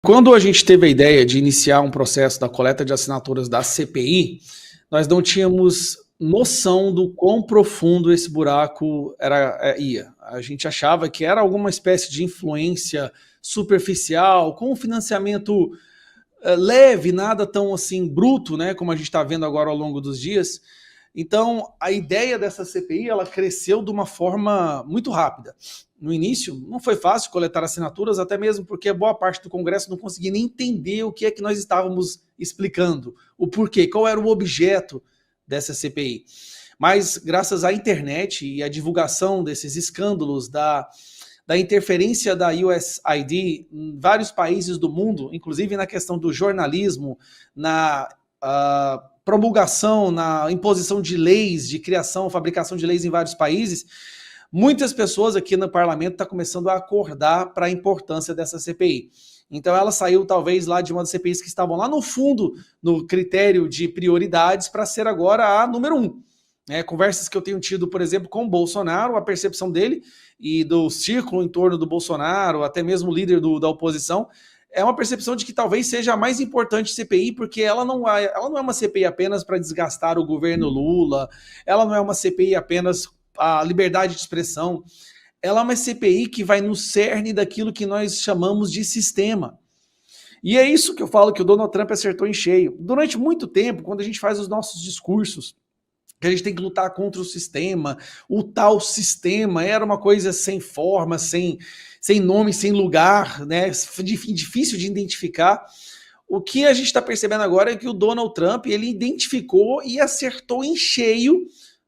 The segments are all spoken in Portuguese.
Quando a gente teve a ideia de iniciar um processo da coleta de assinaturas da CPI, nós não tínhamos noção do quão profundo esse buraco ia. A gente achava que era alguma espécie de influência superficial, com um financiamento leve, nada tão assim bruto, né, como a gente está vendo agora ao longo dos dias. Então, a ideia dessa CPI, ela cresceu de uma forma muito rápida. No início, não foi fácil coletar assinaturas, até mesmo porque boa parte do Congresso não conseguia nem entender o que é que nós estávamos explicando, o porquê, qual era o objeto dessa CPI. Mas, graças à internet e à divulgação desses escândalos da interferência da USAID em vários países do mundo, inclusive na questão do jornalismo, na promulgação, na imposição de leis, de criação, fabricação de leis em vários países, muitas pessoas aqui no parlamento estão começando a acordar para a importância dessa CPI. Então ela saiu talvez lá de uma das CPIs que estavam lá no fundo, no critério de prioridades, para ser agora a número 1. Conversas que eu tenho tido, por exemplo, com o Bolsonaro, a percepção dele e do círculo em torno do Bolsonaro, até mesmo o líder da oposição, é uma percepção de que talvez seja a mais importante CPI, porque ela não é uma CPI apenas para desgastar o governo Lula, ela não é uma CPI apenas a liberdade de expressão, ela é uma CPI que vai no cerne daquilo que nós chamamos de sistema. E é isso que eu falo que o Donald Trump acertou em cheio. Durante muito tempo, quando a gente faz os nossos discursos, que a gente tem que lutar contra o sistema, o tal sistema era uma coisa sem forma, sem nome, sem lugar, né? Difícil de identificar. O que a gente está percebendo agora é que o Donald Trump, ele identificou e acertou em cheio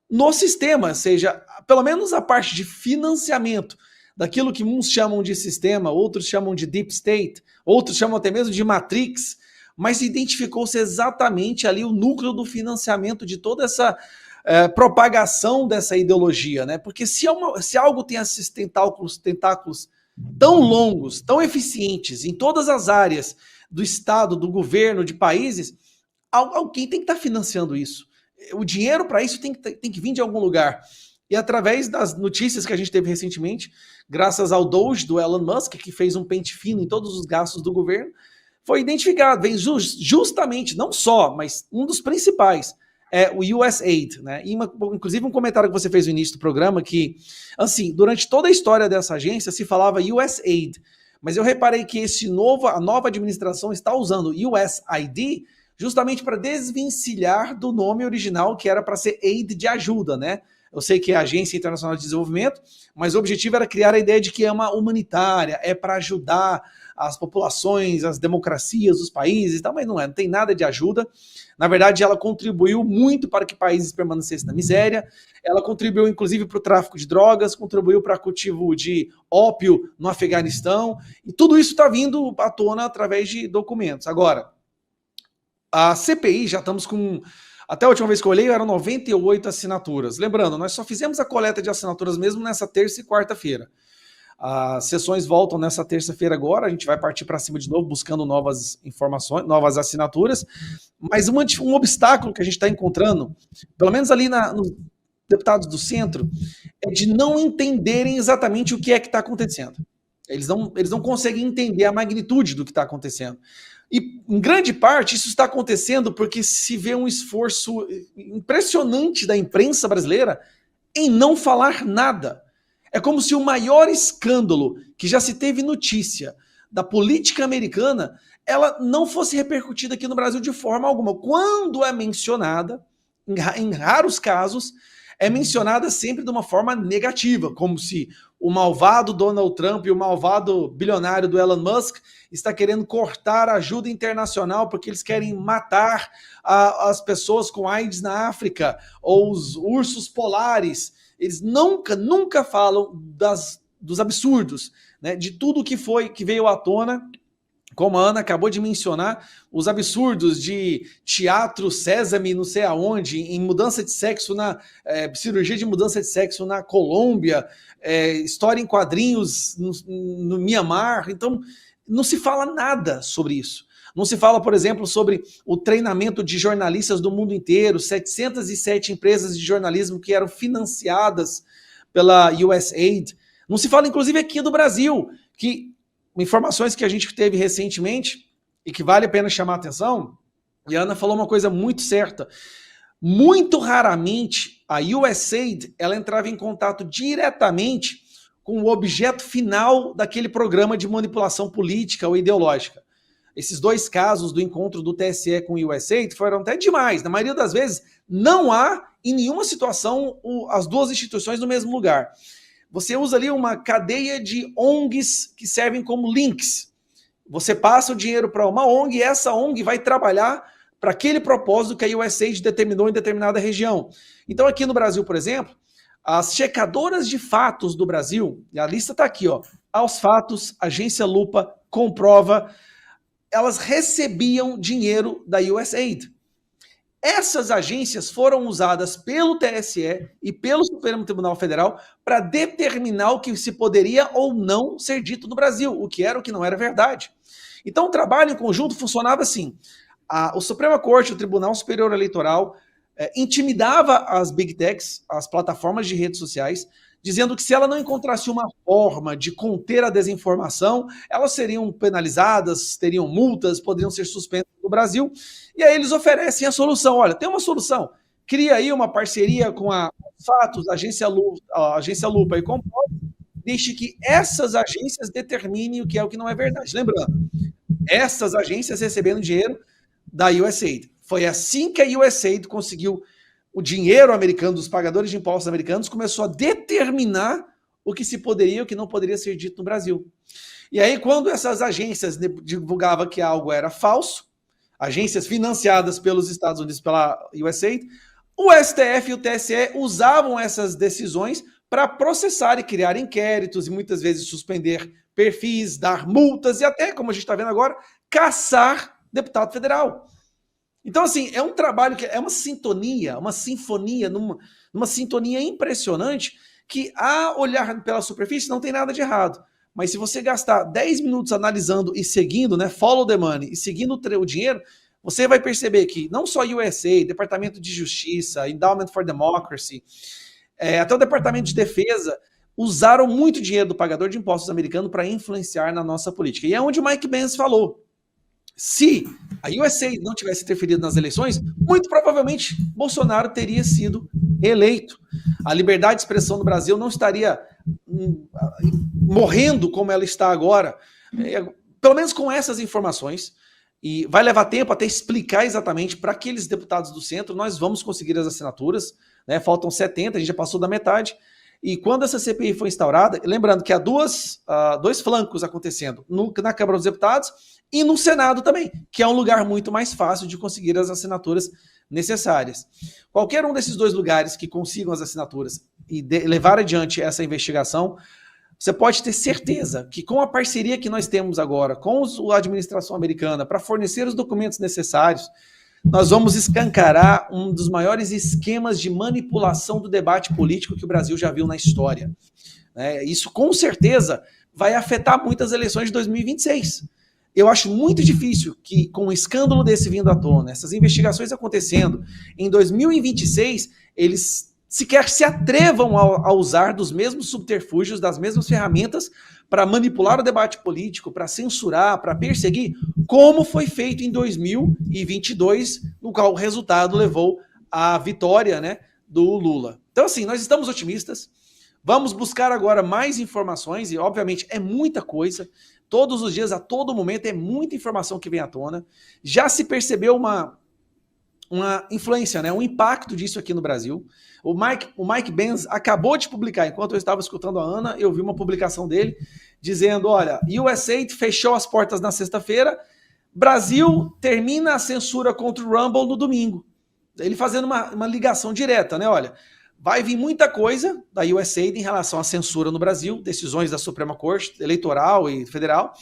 no sistema, ou seja, pelo menos a parte de financiamento, daquilo que uns chamam de sistema, outros chamam de deep state, outros chamam até mesmo de matrix, mas identificou-se exatamente ali o núcleo do financiamento de toda essa propagação dessa ideologia, né? Porque se algo tem esses tentáculos tão longos, tão eficientes em todas as áreas do Estado, do governo, de países, alguém tem que estar financiando isso. O dinheiro para isso tem que vir de algum lugar. E através das notícias que a gente teve recentemente, graças ao Doge do Elon Musk, que fez um pente fino em todos os gastos do governo, foi identificado, vem justamente, não só, mas um dos principais, é o USAID, né? E inclusive um comentário que você fez no início do programa, que, assim, durante toda a história dessa agência se falava USAID, mas eu reparei que a nova administração está usando USAID justamente para desvencilhar do nome original, que era para ser aid de ajuda, né? Eu sei que é a Agência Internacional de Desenvolvimento, mas o objetivo era criar a ideia de que é uma humanitária, é para ajudar as populações, as democracias, os países, então, mas não tem nada de ajuda. Na verdade, ela contribuiu muito para que países permanecessem na miséria, ela contribuiu inclusive para o tráfico de drogas, contribuiu para o cultivo de ópio no Afeganistão, e tudo isso está vindo à tona através de documentos. Agora, a CPI, já estamos com... Até a última vez que eu olhei, eram 98 assinaturas. Lembrando, nós só fizemos a coleta de assinaturas mesmo nessa terça e quarta-feira. As sessões voltam nessa terça-feira agora, a gente vai partir para cima de novo, buscando novas informações, novas assinaturas. Mas um obstáculo que a gente está encontrando, pelo menos ali nos deputados do centro, é de não entenderem exatamente o que é que está acontecendo. Eles não conseguem entender a magnitude do que está acontecendo. E, em grande parte, isso está acontecendo porque se vê um esforço impressionante da imprensa brasileira em não falar nada. É como se o maior escândalo que já se teve notícia da política americana, ela não fosse repercutida aqui no Brasil de forma alguma. Quando é mencionada, em raros casos, é mencionada sempre de uma forma negativa, como se o malvado Donald Trump e o malvado bilionário do Elon Musk está querendo cortar a ajuda internacional porque eles querem matar as pessoas com AIDS na África, ou os ursos polares. Eles nunca falam dos absurdos, né, de tudo que veio à tona, como a Ana acabou de mencionar, os absurdos de teatro Sésame, não sei aonde, em mudança de sexo, cirurgia de mudança de sexo na Colômbia, história em quadrinhos no Mianmar. Então, não se fala nada sobre isso. Não se fala, por exemplo, sobre o treinamento de jornalistas do mundo inteiro, 707 empresas de jornalismo que eram financiadas pela USAID. Não se fala, inclusive, aqui do Brasil, que informações que a gente teve recentemente e que vale a pena chamar a atenção, e a Ana falou uma coisa muito certa. Muito raramente a USAID ela entrava em contato diretamente com o objeto final daquele programa de manipulação política ou ideológica. Esses 2 casos do encontro do TSE com o USAID foram até demais. Na maioria das vezes, não há em nenhuma situação as 2 instituições no mesmo lugar. Você usa ali uma cadeia de ONGs que servem como links. Você passa o dinheiro para uma ONG e essa ONG vai trabalhar para aquele propósito que a USAID determinou em determinada região. Então, aqui no Brasil, por exemplo, as checadoras de fatos do Brasil, e a lista está aqui, ó, Aos Fatos, Agência Lupa, Comprova, elas recebiam dinheiro da USAID. Essas agências foram usadas pelo TSE e pelo Supremo Tribunal Federal para determinar o que se poderia ou não ser dito no Brasil, o que era o que não era verdade. Então, o trabalho em conjunto funcionava assim. O Suprema Corte, o Tribunal Superior Eleitoral, intimidava as big techs, as plataformas de redes sociais, dizendo que se ela não encontrasse uma forma de conter a desinformação, elas seriam penalizadas, teriam multas, poderiam ser suspensas no Brasil. E aí eles oferecem a solução. Olha, tem uma solução. Cria aí uma parceria com a Fatos, a Agência Lupa e Comprova, deixe que essas agências determinem o que é o que não é verdade. Lembrando, essas agências recebendo dinheiro da USAID. Foi assim que a USAID conseguiu o dinheiro americano, dos pagadores de impostos americanos, começou a determinar o que se poderia e o que não poderia ser dito no Brasil. E aí, quando essas agências divulgavam que algo era falso, agências financiadas pelos Estados Unidos, pela USAID, o STF e o TSE usavam essas decisões para processar e criar inquéritos e muitas vezes suspender perfis, dar multas e até, como a gente está vendo agora, caçar deputado federal. Então, assim, é um trabalho que é uma sintonia, uma sinfonia, numa sintonia impressionante que, a olhar pela superfície, não tem nada de errado. Mas se você gastar 10 minutos analisando e seguindo, né, follow the money, e seguindo o dinheiro, você vai perceber que não só USA, Departamento de Justiça, Endowment for Democracy, até o Departamento de Defesa, usaram muito dinheiro do pagador de impostos americano para influenciar na nossa política. E é onde o Mike Pence falou. Se a USAID não tivesse interferido nas eleições, muito provavelmente Bolsonaro teria sido eleito. A liberdade de expressão no Brasil não estaria morrendo como ela está agora, pelo menos com essas informações, e vai levar tempo até explicar exatamente para aqueles deputados do centro, nós vamos conseguir as assinaturas, né? Faltam 70, a gente já passou da metade, e quando essa CPI foi instaurada, lembrando que há dois flancos acontecendo, na Câmara dos Deputados e no Senado também, que é um lugar muito mais fácil de conseguir as assinaturas necessárias. Qualquer um desses 2 lugares que consigam as assinaturas e levar adiante essa investigação, você pode ter certeza que com a parceria que nós temos agora com a administração americana para fornecer os documentos necessários, nós vamos escancarar um dos maiores esquemas de manipulação do debate político que o Brasil já viu na história. Isso, com certeza, vai afetar muitas eleições de 2026. Eu acho muito difícil que, com um escândalo desse vindo à tona, essas investigações acontecendo, em 2026, eles sequer se atrevam a usar dos mesmos subterfúgios, das mesmas ferramentas para manipular o debate político, para censurar, para perseguir, como foi feito em 2022, no qual o resultado levou à vitória, né, do Lula. Então, assim, nós estamos otimistas, vamos buscar agora mais informações, e obviamente é muita coisa, todos os dias, a todo momento, é muita informação que vem à tona. Já se percebeu uma influência, né, um impacto disso aqui no Brasil. O Mike Pence acabou de publicar, enquanto eu estava escutando a Ana, eu vi uma publicação dele dizendo, olha, USAID fechou as portas na sexta-feira, Brasil termina a censura contra o Rumble no domingo. Ele fazendo uma ligação direta, né, olha, vai vir muita coisa da USAID em relação à censura no Brasil, decisões da Suprema Corte Eleitoral e Federal,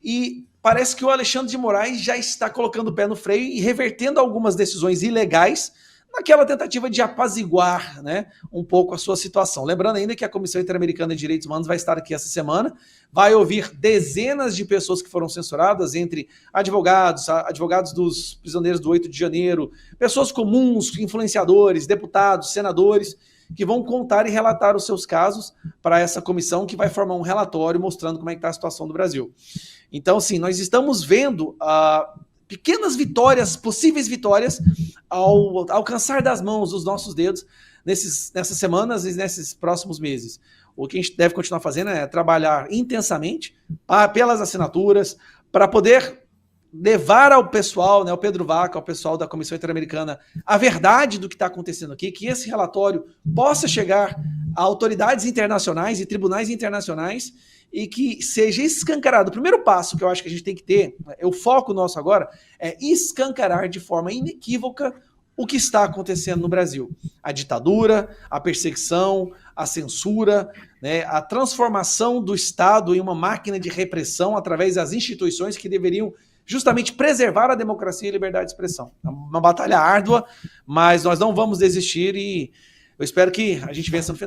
e parece que o Alexandre de Moraes já está colocando o pé no freio e revertendo algumas decisões ilegais naquela tentativa de apaziguar, né, um pouco a sua situação. Lembrando ainda que a Comissão Interamericana de Direitos Humanos vai estar aqui essa semana, vai ouvir dezenas de pessoas que foram censuradas, entre advogados dos prisioneiros do 8 de janeiro, pessoas comuns, influenciadores, deputados, senadores, que vão contar e relatar os seus casos para essa comissão que vai formar um relatório mostrando como é que está a situação do Brasil. Então, sim, nós estamos vendo pequenas vitórias, possíveis vitórias, ao alcançar das mãos os nossos dedos nessas semanas e nesses próximos meses. O que a gente deve continuar fazendo é trabalhar intensamente pelas assinaturas, para poder levar ao pessoal, né, ao Pedro Vaca, ao pessoal da Comissão Interamericana, a verdade do que está acontecendo aqui, que esse relatório possa chegar a autoridades internacionais e tribunais internacionais e que seja escancarado. O primeiro passo que eu acho que a gente tem que ter, o foco nosso agora, é escancarar de forma inequívoca o que está acontecendo no Brasil. A ditadura, a perseguição, a censura, né, a transformação do Estado em uma máquina de repressão através das instituições que deveriam justamente preservar a democracia e a liberdade de expressão. É uma batalha árdua, mas nós não vamos desistir e eu espero que a gente vença no final.